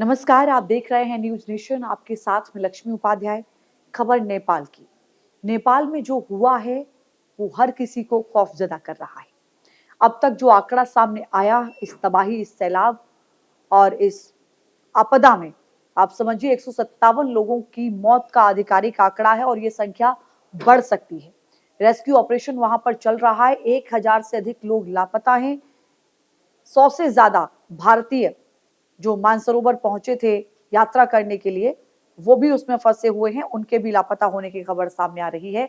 नमस्कार, आप देख रहे हैं न्यूज नेशन। आपके साथ में लक्ष्मी उपाध्याय। खबर नेपाल की। नेपाल में जो हुआ है वो हर किसी को खौफजदा कर रहा है। अब तक जो आंकड़ा सामने आया इस तबाही, इस सैलाब और इस आपदा में, आप समझिए 157 लोगों की मौत का आधिकारिक आंकड़ा है और ये संख्या बढ़ सकती है। रेस्क्यू ऑपरेशन वहां पर चल रहा है। 1000 से अधिक लोग लापता हैं। 100 से ज्यादा भारतीय जो मानसरोवर पहुंचे थे यात्रा करने के लिए, वो भी उसमें फंसे हुए हैं। उनके भी लापता होने की खबर सामने आ रही है।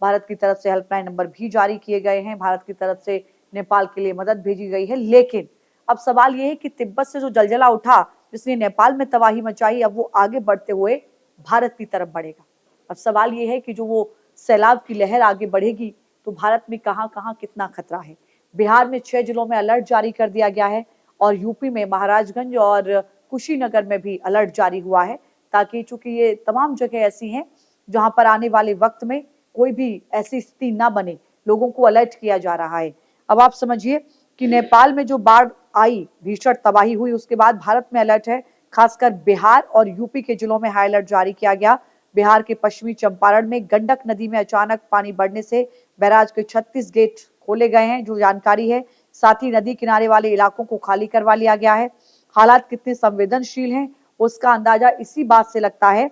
भारत की तरफ से हेल्पलाइन नंबर भी जारी किए गए हैं। भारत की तरफ से नेपाल के लिए मदद भेजी गई है। लेकिन अब सवाल यह है कि तिब्बत से जो जलजला उठा जिसने नेपाल में तबाही मचाई, अब वो आगे बढ़ते हुए भारत की तरफ बढ़ेगा। अब सवाल यह है कि जो वो सैलाब की लहर आगे बढ़ेगी तो भारत में कहां कहां कितना खतरा है। बिहार में 6 जिलों में अलर्ट जारी कर दिया गया है और यूपी में महाराजगंज और कुशीनगर में भी अलर्ट जारी हुआ है, ताकि चूंकि ये तमाम जगह ऐसी हैं जहां पर आने वाले वक्त में कोई भी ऐसी स्थिति ना बने, लोगों को अलर्ट किया जा रहा है। अब आप समझिए कि नेपाल में जो बाढ़ आई, भीषण तबाही हुई, उसके बाद भारत में अलर्ट है। खासकर बिहार और यूपी के जिलों में हाई अलर्ट जारी किया गया। बिहार के पश्चिमी चंपारण में गंडक नदी में अचानक पानी बढ़ने से बैराज के 36 गेट खोले गए हैं, जो जानकारी है। साथ ही नदी किनारे वाले इलाकों को खाली करवा लिया गया है। हालात कितने संवेदनशील हैं उसका अंदाजा इसी बात से लगता है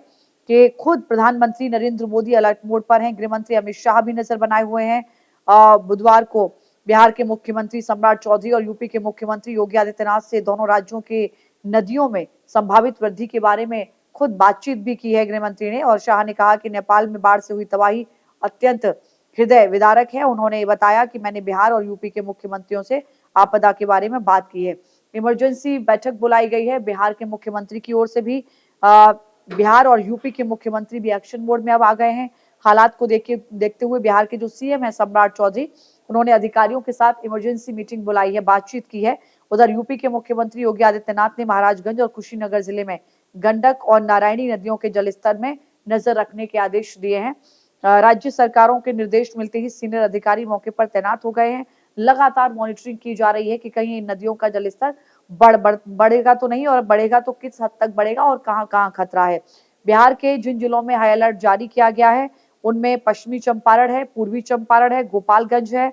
कि खुद प्रधानमंत्री नरेंद्र मोदी अलर्ट मोड पर हैं। गृह मंत्री अमित शाह भी नजर बनाए हुए हैं। बुधवार को बिहार के मुख्यमंत्री सम्राट चौधरी और यूपी के मुख्यमंत्री योगी आदित्यनाथ से दोनों राज्यों के नदियों में संभावित वृद्धि के बारे में खुद बातचीत भी की है गृह मंत्री ने। और शाह ने कहा कि नेपाल में बाढ़ से हुई तबाही अत्यंत हृदय विदारक है। उन्होंने बताया कि मैंने बिहार और यूपी के मुख्यमंत्रियों से आपदा के बारे में बात की है। इमरजेंसी बैठक बुलाई गई है बिहार के मुख्यमंत्री की ओर से भी। बिहार और यूपी के मुख्यमंत्री भी एक्शन मोड में अब आ गए हैं। हालात को देखते हुए बिहार के जो सीएम है सम्राट चौधरी, उन्होंने अधिकारियों के साथ इमरजेंसी मीटिंग बुलाई है, बातचीत की है। उधर यूपी के मुख्यमंत्री योगी आदित्यनाथ ने महाराजगंज और कुशीनगर जिले में गंडक और नारायणी नदियों के जलस्तर में नजर रखने के आदेश दिए हैं। राज्य सरकारों के निर्देश मिलते ही सीनियर अधिकारी मौके पर तैनात हो गए हैं। लगातार मॉनिटरिंग की जा रही है कि कहीं इन नदियों का जलस्तर बढ़ेगा तो नहीं, और बढ़ेगा तो किस हद तक बढ़ेगा और कहां कहां खतरा है। बिहार के जिन जिलों में हाई अलर्ट जारी किया गया है उनमें पश्चिमी चंपारण है, पूर्वी चंपारण है, गोपालगंज है,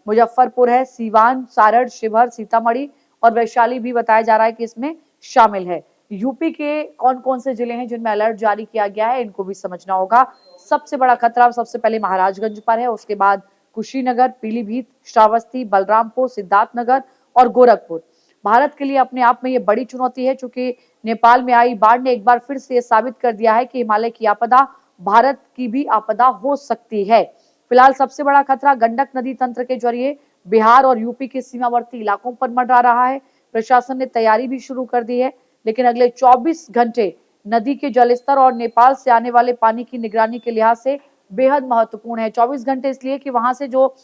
मुजफ्फरपुर है, सीवान, सारण, शिवहर, सीतामढ़ी और वैशाली भी बताया जा रहा है कि इसमें शामिल है। यूपी के कौन कौन से जिले हैं जिनमें अलर्ट जारी किया गया है, इनको भी समझना होगा। सबसे बड़ा खतरा सबसे पहले महाराजगंज पर है, उसके बाद कुशीनगर, पीलीभीत, श्रावस्ती, बलरामपुर, सिद्धार्थनगर और गोरखपुर। भारत के लिए अपने आप में ये बड़ी चुनौती है, क्योंकि नेपाल में आई बाढ़ ने एक बार फिर से ये साबित कर दिया है कि हिमालय की आपदा भारत की भी आपदा हो सकती है। फिलहाल सबसे बड़ा खतरा गंडक नदी तंत्र के जरिए बिहार और यूपी के सीमावर्ती इलाकों पर मंडरा रहा है। प्रशासन ने तैयारी भी शुरू कर दी है, लेकिन अगले 24 घंटे नदी के जलस्तर और नेपाल से आने वाले पानी की निगरानी के लिहाज से बेहद महत्वपूर्ण है। 24 घंटे इसलिए कि वहां से जो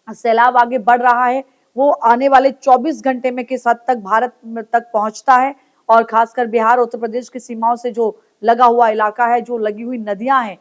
सैलाब आगे बढ़ रहा है वो आने वाले 24 घंटे में किस हद तक भारत तक पहुंचता है, और खासकर बिहार उत्तर प्रदेश की सीमाओं से जो लगा हुआ इलाका है, जो लगी हुई नदियां हैं,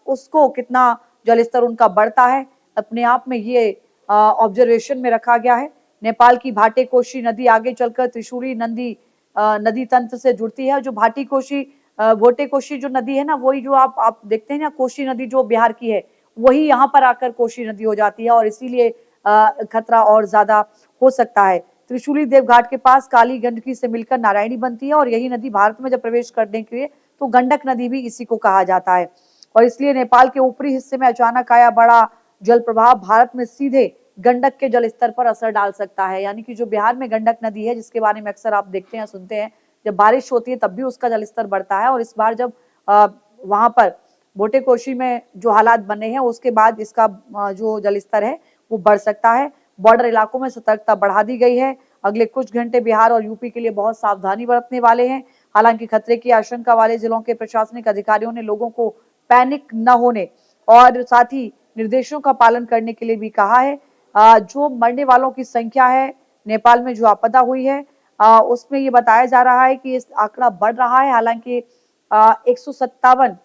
उसको कितना जलस्तर उनका बढ़ता है, अपने आप में ये ऑब्जर्वेशन में रखा गया है। नेपाल की भाटे कोशी नदी आगे चलकर त्रिशूली नदी तंत्र से जुड़ती है। जो भाटी कोशी भोटे कोशी जो नदी है ना, वही जो आप देखते हैं ना, कोशी नदी जो बिहार की है वही यहाँ पर आकर कोशी नदी हो जाती है, और इसीलिए खतरा और ज्यादा हो सकता है। त्रिशूली देवघाट के पास काली गंडकी से मिलकर नारायणी बनती है, और यही नदी भारत में जब प्रवेश करने के लिए तो गंडक नदी भी इसी को कहा जाता है। और इसलिए नेपाल के ऊपरी हिस्से में अचानक आया बड़ा जल प्रभाव भारत में सीधे गंडक के जल स्तर पर असर डाल सकता है। यानी कि जो बिहार में गंडक नदी है, जिसके बारे में अक्सर आप देखते हैं सुनते हैं, जब बारिश होती है तब भी उसका जलस्तर बढ़ता है, और इस बार जब वहां पर भोटे कोशी में जो हालात बने हैं उसके बाद इसका जो जलस्तर है वो बढ़ सकता है। बॉर्डर इलाकों में सतर्कता बढ़ा दी गई है। अगले कुछ घंटे बिहार और यूपी के लिए बहुत सावधानी बरतने वाले हैं। हालांकि खतरे की आशंका वाले जिलों के प्रशासनिक अधिकारियों ने लोगों को पैनिक न होने और साथ ही निर्देशों का पालन करने के लिए भी कहा है। जो मरने वालों की संख्या है नेपाल में जो आपदा हुई है, उसमें ये बताया जा रहा है कि इस आंकड़ा बढ़ रहा है। हालांकि 157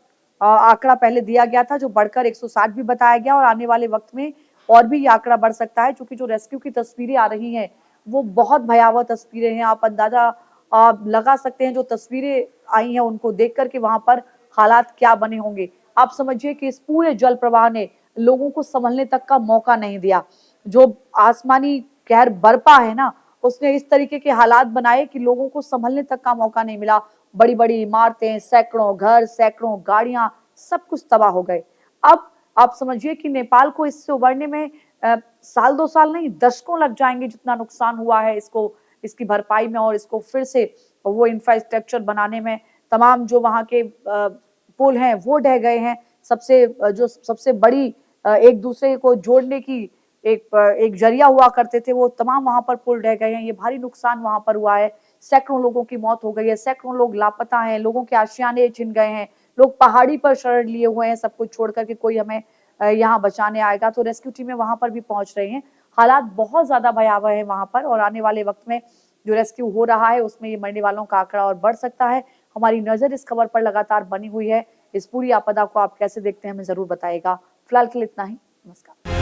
आंकड़ा पहले दिया गया था, जो बढ़कर 160 भी बताया गया, और आने वाले वक्त में और भी ये आंकड़ा बढ़ सकता है, क्योंकि जो रेस्क्यू की तस्वीरें आ रही हैं वो बहुत भयावह तस्वीरें हैं। आप अंदाजा आप लगा सकते हैं, जो तस्वीरें आई हैं उनको देख कर के वहां पर हालात क्या बने होंगे। आप समझिए कि इस पूरे जल प्रवाह ने लोगों को संभलने तक का मौका नहीं दिया। जो आसमानी कहर बरपा है ना, उसने इस तरीके के हालात बनाए कि लोगों को संभलने तक का मौका नहीं मिला। बड़ी-बड़ी इमारतें, सैकड़ों घर, सैकड़ों गाड़ियां, सब कुछ तबाह हो गए। अब आप समझिए कि नेपाल को इससे उबरने में साल 2 साल नहीं, दशकों लग जाएंगे, जितना नुकसान हुआ है इसको, इसकी भरपाई में और इसको फिर से वो इंफ्रास्ट्रक्चर बनाने में। तमाम जो वहाँ के पुल हैं वो ढह गए हैं। जो सबसे बड़ी एक दूसरे को जोड़ने की एक जरिया हुआ करते थे, वो तमाम वहाँ पर पुल ढह गए हैं। ये भारी नुकसान वहाँ पर हुआ है। सैकड़ों लोगों की मौत हो गई है, सैकड़ों लोग लापता हैं, लोगों के आशियाने छिन गए हैं, लोग पहाड़ी पर शरण लिए हुए हैं, सब कुछ छोड़ कर के कोई हमें यहाँ बचाने आएगा। तो रेस्क्यू टीमें वहाँ पर भी पहुँच रही हैं। हालात बहुत ज़्यादा भयावह है वहाँ पर, और आने वाले वक़्त में जो रेस्क्यू हो रहा है उसमें ये मरने वालों का आंकड़ा और बढ़ सकता है। हमारी नज़र इस खबर पर लगातार बनी हुई है। इस पूरी आपदा को आप कैसे देखते हैं, हमें ज़रूर बताइएगा। फिलहाल के लिए इतना ही। नमस्कार।